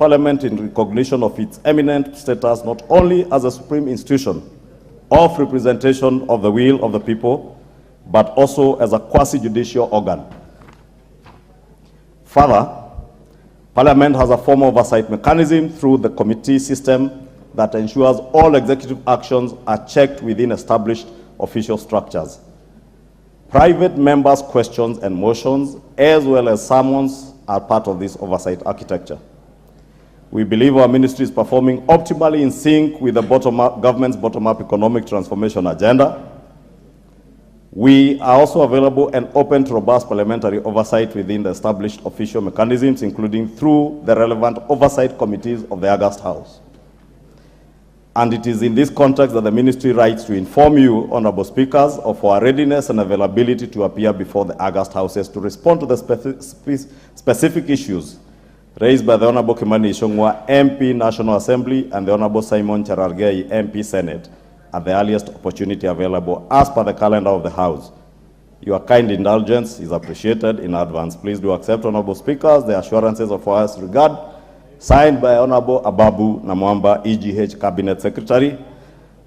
Parliament in recognition of its eminent status not only as a supreme institution of representation of the will of the people, but also as a quasi-judicial organ. Further, Parliament has a formal oversight mechanism through the committee system that ensures all executive actions are checked within established official structures. Private members' questions and motions, as well as summons, are part of this oversight architecture. We believe our ministry is performing optimally in sync with the government's bottom-up economic transformation agenda. We are also available and open to robust parliamentary oversight within the established official mechanisms, including through the relevant oversight committees of the August House. And it is in this context that the ministry writes to inform you, Honorable Speakers, of our readiness and availability to appear before the August Houses to respond to the specific issues raised by the Honorable Kmani Ichungwa, MP, National Assembly, and the Honorable Simon Cherargei, MP, Senate, at the earliest opportunity available as per the calendar of the House. Your kind indulgence is appreciated in advance. Please do accept, Honorable Speakers, the assurances of our regard, signed by Honorable Ababu Namwamba, EGH Cabinet Secretary.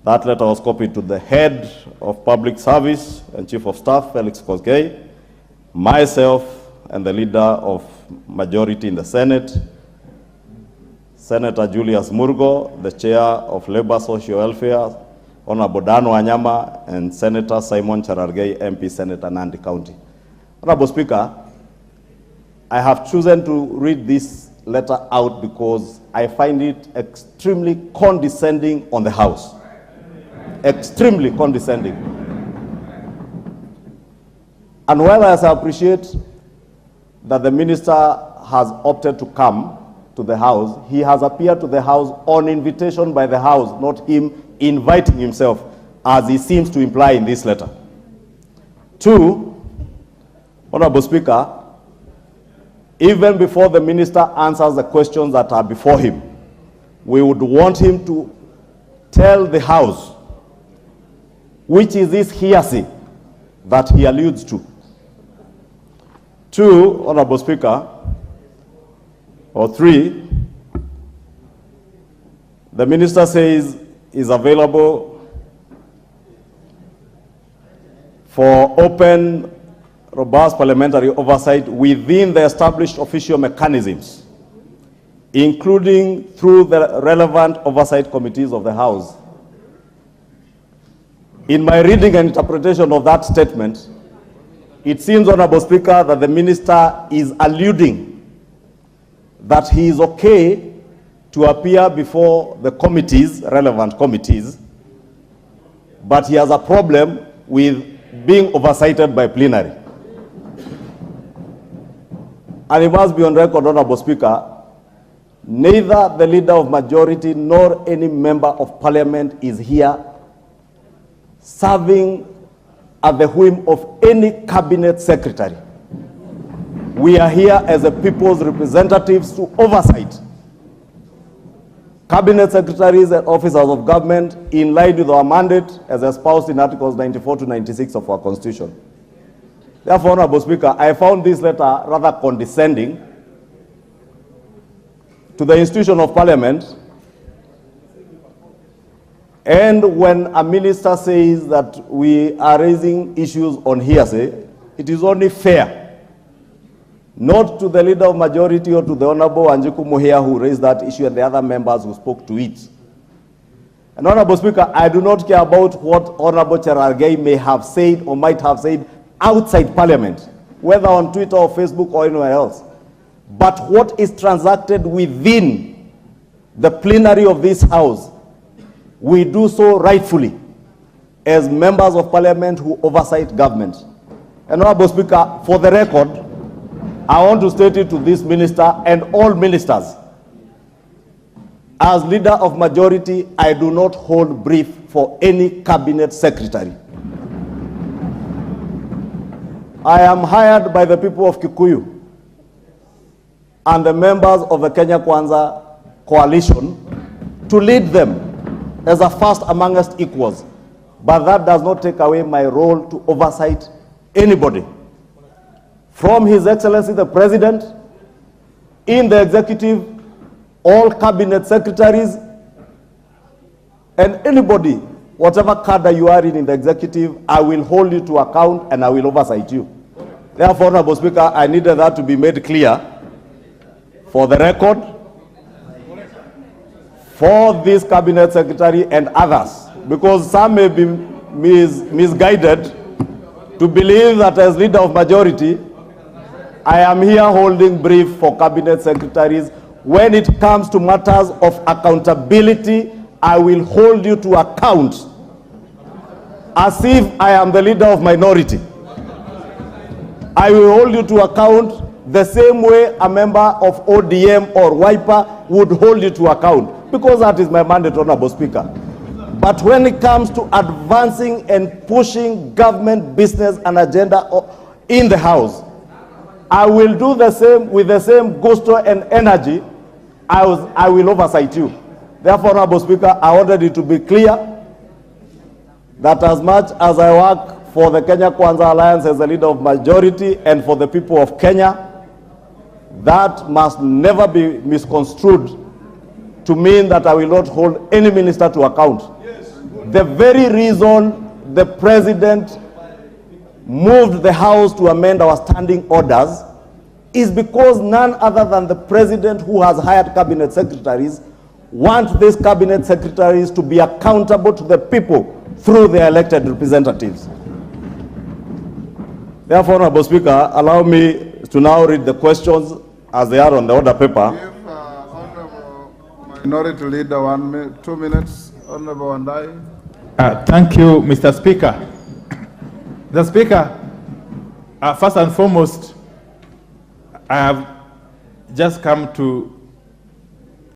That letter was copied to the Head of Public Service and Chief of Staff, Felix Koskei, myself, and the Leader of Majority in the Senate, Senator Julius Murgo, the Chair of Labor Social Welfare, Honorable Dan Wanyama, and Senator Simon Cherargei, MP, Senator Nandi County. Honorable Speaker, I have chosen to read this letter out because I find it extremely condescending on the House. Extremely condescending. And while I appreciate that the minister has opted to come to the House, he has appeared to the House on invitation by the House, not him inviting himself, as he seems to imply in this letter. Two, Honorable Speaker, even before the minister answers the questions that are before him, we would want him to tell the House which is this hearsay that he alludes to. Two, Honorable Speaker, or three, the minister says is available for open, robust parliamentary oversight within the established official mechanisms, including through the relevant oversight committees of the House. In my reading and interpretation of that statement, it seems, Honorable Speaker, that the minister is alluding that he is okay to appear before the committees, relevant committees, but he has a problem with being oversighted by plenary. And it must be on record, Honorable Speaker, neither the Leader of Majority nor any member of Parliament is here serving at the whim of any cabinet secretary. We are here as the people's representatives to oversight cabinet secretaries and officers of government in line with our mandate as espoused in Articles 94 to 96 of our Constitution. Therefore, Honorable Speaker, I found this letter rather condescending to the institution of Parliament. And when a minister says that we are raising issues on hearsay, it is only fair, not to the Leader of Majority or to the Honorable Anjiku Muhia who raised that issue and the other members who spoke to it. And Honorable Speaker, I do not care about what Honorable Cherargei may have said or might have said outside Parliament, whether on Twitter or Facebook or anywhere else. But what is transacted within the plenary of this House, we do so rightfully as members of Parliament who oversight government. And Honorable Speaker, for the record, I want to state it to this minister and all ministers. As Leader of Majority, I do not hold brief for any cabinet secretary. I am hired by the people of Kikuyu and the members of the Kenya Kwanza coalition to lead them as a first amongst equals. But that does not take away my role to oversight anybody. From His Excellency the President, in the executive, all cabinet secretaries, and anybody, whatever cadre you are in the executive, I will hold you to account and I will oversight you. Therefore, Honorable Speaker, I needed that to be made clear for the record, for this cabinet secretary and others, because some may be misguided to believe that as leader of majority, I am here holding brief for cabinet secretaries. When it comes to matters of accountability, I will hold you to account as if I am the leader of minority. I will hold you to account the same way a member of ODM or Wiper would hold you to account, because that is my mandate, Honorable Speaker. But when it comes to advancing and pushing government business and agenda in the House, I will do the same with the same gusto and energy. I will oversight you. Therefore, Honorable Speaker, I wanted it to be clear that as much as I work for the Kenya Kwanza Alliance as the leader of majority and for the people of Kenya, that must never be misconstrued to mean that I will not hold any minister to account. Yes. The very reason the president moved the House to amend our standing orders is because none other than the president, who has hired cabinet secretaries, want these cabinet secretaries to be accountable to the people through their elected representatives. Therefore, Honorable Speaker, allow me to now read the questions as they are on the order paper. Give Honorable Minority Leader 2 minutes. Honorable Wandai. Thank you, Mr. Speaker. The Speaker, first and foremost, I have just come to